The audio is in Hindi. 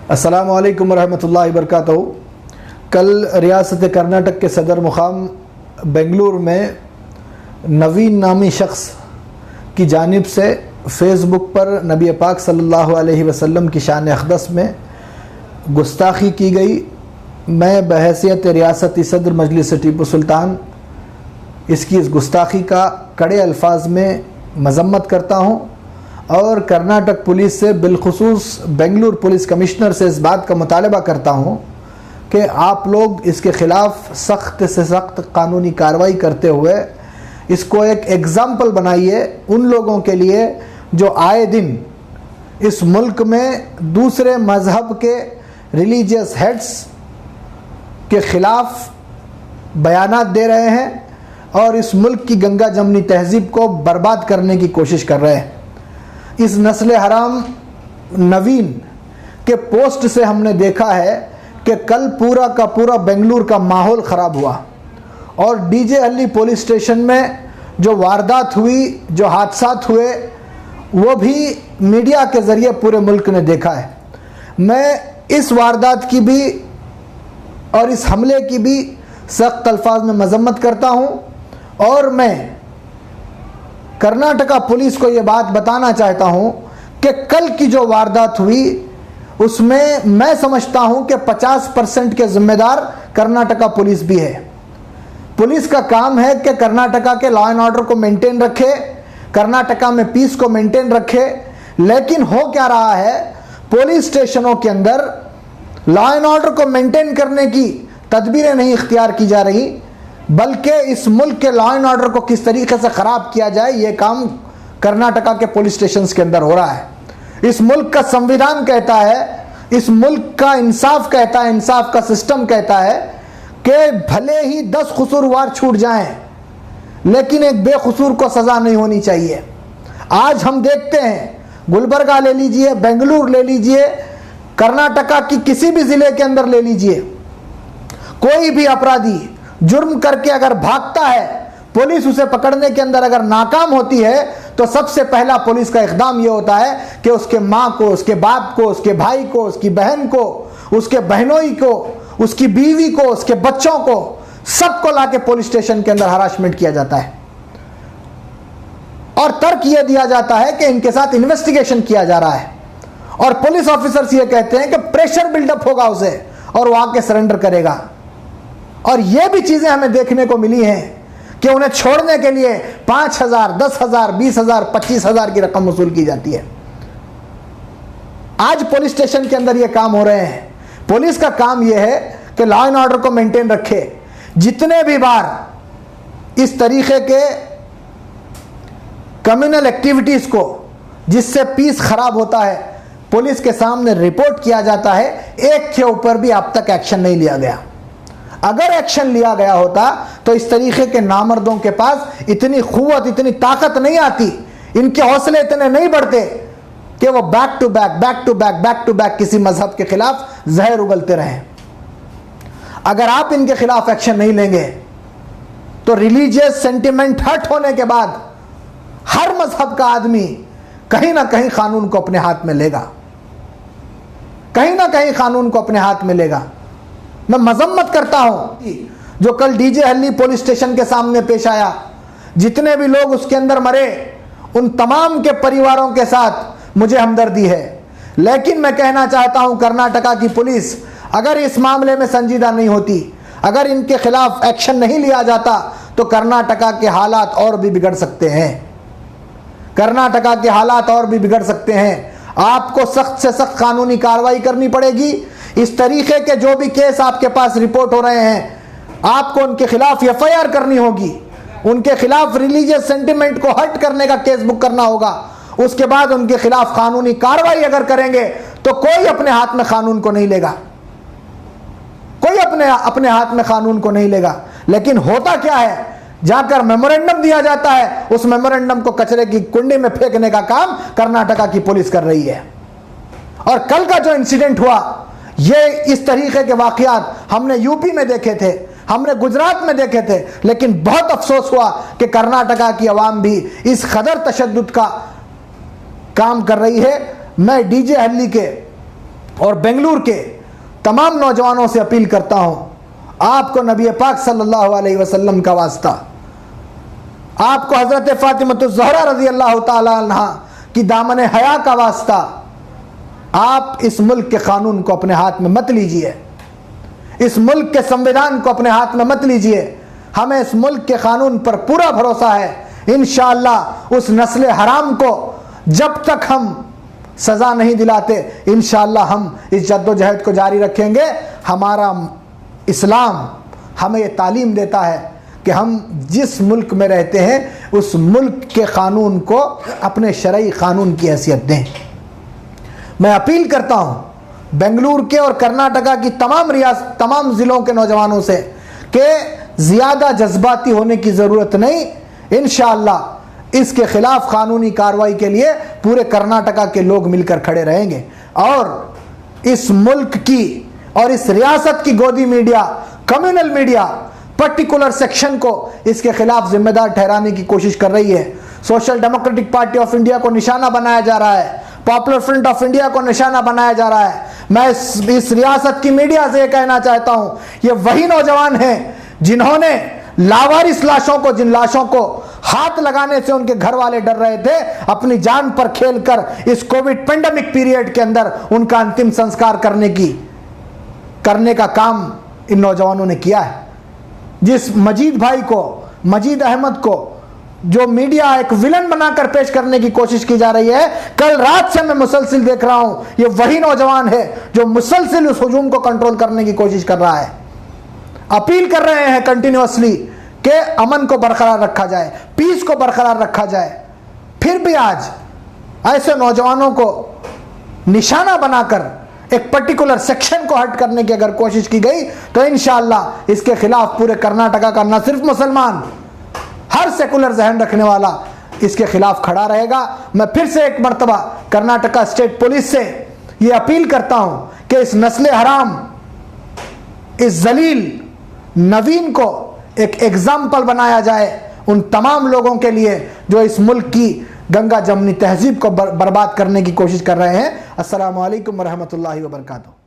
अस्सलामु अलैकुम रहमतुल्लाहि वबरकातुहू। कल रियासत कर्नाटक के सदर मुकाम बेंगलुरु में नवीन नामी शख्स की जानिब से फ़ेसबुक पर नबी पाक सल्लल्लाहु अलैहि वसल्लम की शान अक़दस में गुस्ताखी की गई। मैं बहैसियत रियासती सदर मजलिस टीपू सुल्तान इसकी इस गुस्ताखी का कड़े अल्फाज में मज़म्मत करता हूँ और कर्नाटक पुलिस से बिलखुसूस बेंगलुरु पुलिस कमिश्नर से इस बात का मुतालबा करता हूँ कि आप लोग इसके ख़िलाफ़ सख्त से सख्त कानूनी कार्रवाई करते हुए इसको एक एग्ज़ाम्पल बनाइए उन लोगों के लिए जो आए दिन इस मुल्क में दूसरे मज़हब के रिलीजियस हेड्स के ख़िलाफ़ बयानात दे रहे हैं और इस मुल्क की गंगा जमनी तहज़ीब को बर्बाद करने की कोशिश कर रहे हैं। इस नस्ल हराम नवीन के पोस्ट से हमने देखा है कि कल पूरा का पूरा बेंगलुरु का माहौल ख़राब हुआ और डीजे हल्ली पुलिस स्टेशन में जो वारदात हुई, जो हादसात हुए, वो भी मीडिया के ज़रिए पूरे मुल्क ने देखा है। मैं इस वारदात की भी और इस हमले की भी सख्त अल्फाज में मज़म्मत करता हूँ और मैं कर्नाटका पुलिस को ये बात बताना चाहता हूँ कि कल की जो वारदात हुई उसमें मैं समझता हूँ कि 50% के ज़िम्मेदार कर्नाटका पुलिस भी है। पुलिस का काम है कि कर्नाटका के लॉ एंड ऑर्डर को मेंटेन रखे, कर्नाटका में पीस को मेंटेन रखे, लेकिन हो क्या रहा है, पुलिस स्टेशनों के अंदर लॉ एंड ऑर्डर को मेंटेन करने की तदबीरें नहीं इख्तियार की जा रही, बल्कि इस मुल्क के लॉ एंड ऑर्डर को किस तरीके से ख़राब किया जाए ये काम कर्नाटका के पुलिस स्टेशंस के अंदर हो रहा है। इस मुल्क का संविधान कहता है, इस मुल्क का इंसाफ कहता है, इंसाफ का सिस्टम कहता है कि भले ही 10 कसूरवार छूट जाएं लेकिन एक बेकसूर को सज़ा नहीं होनी चाहिए। आज हम देखते हैं, गुलबर्गा ले लीजिए, बेंगलुरु ले लीजिए, कर्नाटका की किसी भी ज़िले के अंदर ले लीजिए, कोई भी अपराधी जुर्म करके अगर भागता है, पुलिस उसे पकड़ने के अंदर अगर नाकाम होती है तो सबसे पहला पुलिस का इक़दाम यह होता है कि उसके माँ को, उसके बाप को, उसके भाई को, उसकी बहन को, उसके बहनोई को, उसकी बीवी को, उसके बच्चों को, सबको लाके पुलिस स्टेशन के अंदर हरासमेंट किया जाता है और तर्क यह दिया जाता है कि इनके साथ इन्वेस्टिगेशन किया जा रहा है और पुलिस ऑफिसर्स ये कहते हैं कि प्रेशर बिल्डअप होगा उसे और वो आके सरेंडर करेगा। और ये भी चीजें हमें देखने को मिली हैं कि उन्हें छोड़ने के लिए 5,000, 10,000, 20,000, 25,000 की रकम वसूल की जाती है। आज पुलिस स्टेशन के अंदर ये काम हो रहे हैं। पुलिस का काम यह है कि लॉ एंड ऑर्डर को मेंटेन रखे। जितने भी बार इस तरीके के कम्युनल एक्टिविटीज को जिससे पीस खराब होता है पुलिस के सामने रिपोर्ट किया जाता है, एक के ऊपर भी अब तक एक्शन नहीं लिया गया। अगर एक्शन लिया गया होता तो इस तरीके के नामर्दों के पास इतनी क़ुव्वत, इतनी ताकत नहीं आती, इनके हौसले इतने नहीं बढ़ते कि वो बैक टू बैक किसी मजहब के खिलाफ जहर उगलते रहें। अगर आप इनके खिलाफ एक्शन नहीं लेंगे तो रिलीजियस सेंटिमेंट हर्ट होने के बाद हर मजहब का आदमी कहीं ना कहीं कानून को अपने हाथ में लेगा, कहीं ना कहीं कानून को अपने हाथ में लेगा। मैं मजम्मत करता हूं जो कल डीजे हल्ली पुलिस स्टेशन के सामने पेश आया, जितने भी लोग उसके अंदर मरे उन तमाम के परिवारों के साथ मुझे हमदर्दी है। लेकिन मैं कहना चाहता हूं कर्नाटका की पुलिस अगर इस मामले में संजीदा नहीं होती, अगर इनके खिलाफ एक्शन नहीं लिया जाता तो कर्नाटका के हालात और भी बिगड़ सकते हैं। कर्नाटका के हालात और भी बिगड़ सकते हैं। आपको सख्त से सख्त कानूनी कार्रवाई करनी पड़ेगी। इस तरीके के जो भी केस आपके पास रिपोर्ट हो रहे हैं आपको उनके खिलाफ एफआईआर करनी होगी, उनके खिलाफ रिलीजियस सेंटिमेंट को हर्ट करने का केस बुक करना होगा। उसके बाद उनके खिलाफ कानूनी कार्रवाई अगर करेंगे तो कोई अपने हाथ में कानून को नहीं लेगा, कोई अपने हाथ में कानून को नहीं लेगा। लेकिन होता क्या है, जाकर मेमोरेंडम दिया जाता है, उस मेमोरेंडम को कचरे की कुंडी में फेंकने का काम कर्नाटका की पुलिस कर रही है। और कल का जो इंसिडेंट हुआ, ये इस तरीके के वाकयात हमने यूपी में देखे थे, हमने गुजरात में देखे थे, लेकिन बहुत अफसोस हुआ कि कर्नाटका की आवाम भी इस कदर तशद्दुद का काम कर रही है। मैं डीजे हल्ली के और बेंगलुरु के तमाम नौजवानों से अपील करता हूं, आपको नबी पाक सल्लल्लाहु अलैहि वसल्लम का वास्ता, आपको हजरत फातिमतुज़ ज़हरा रज़ी अल्लाह ताला अन्हा की दामन हया का वास्ता, आप इस मुल्क के कानून को अपने हाथ में मत लीजिए, इस मुल्क के संविधान को अपने हाथ में मत लीजिए। हमें इस मुल्क के कानून पर पूरा भरोसा है। इंशाअल्लाह उस नस्ल हराम को जब तक हम सजा नहीं दिलाते, इंशाअल्लाह हम इस जद्दोजहद को जारी रखेंगे। हमारा इस्लाम हमें ये तालीम देता है कि हम जिस मुल्क में रहते हैं उस मुल्क के कानून को अपने शरई कानून की हैसियत दें। मैं अपील करता हूं बेंगलुरु के और कर्नाटका की तमाम ज़िलों के नौजवानों से कि ज़्यादा जज्बाती होने की ज़रूरत नहीं। इंशाअल्लाह इसके खिलाफ कानूनी कार्रवाई के लिए पूरे कर्नाटका के लोग मिलकर खड़े रहेंगे और इस मुल्क की और इस रियासत की गोदी media, communal media particular section को इसके खिलाफ जिम्मेदार ठहराने की कोशिश कर रही है। Social democratic party of India को निशाना बनाया जा रहा है, पॉपुलर फ्रंट ऑफ इंडिया को निशाना बनाया जा रहा है। मैं इस रियासत की मीडिया से कहना चाहता हूं, ये वही नौजवान हैं जिन्होंने लावारिस लाशों को, जिन लाशों को हाथ लगाने से उनके घर वाले डर रहे थे, अपनी जान पर खेलकर इस कोविड पेंडेमिक पीरियड के अंदर उनका अंतिम संस्कार करने का काम इन नौजवानों ने किया है। जिस मजीद भाई को, मजीद अहमद को, जो मीडिया एक विलन बनाकर पेश करने की कोशिश की जा रही है, कल रात से मैं मुसलसिल देख रहा हूं, ये वही नौजवान है जो मुसलसिल उस हुजूम को कंट्रोल करने की कोशिश कर रहा है। अपील कर रहे हैं कंटिन्यूअसली कि अमन को बरकरार रखा जाए, पीस को बरकरार रखा जाए। फिर भी आज ऐसे नौजवानों को निशाना बनाकर एक पर्टिकुलर सेक्शन को हट करने की अगर कोशिश की गई तो इंशाअल्लाह इसके खिलाफ पूरे कर्नाटका का न सिर्फ मुसलमान, हर सेकुलर जहन रखने वाला इसके खिलाफ खड़ा रहेगा। मैं फिर से एक मर्तबा कर्नाटका स्टेट पुलिस से ये अपील करता हूं कि इस नस्ल हराम, इस जलील नवीन को एक एग्जाम्पल बनाया जाए उन तमाम लोगों के लिए जो इस मुल्क की गंगा जमनी तहजीब को बर्बाद करने की कोशिश कर रहे हैं। अस्सलामु अलैकुम वरहमतुल्लाहि वबरकातुहू।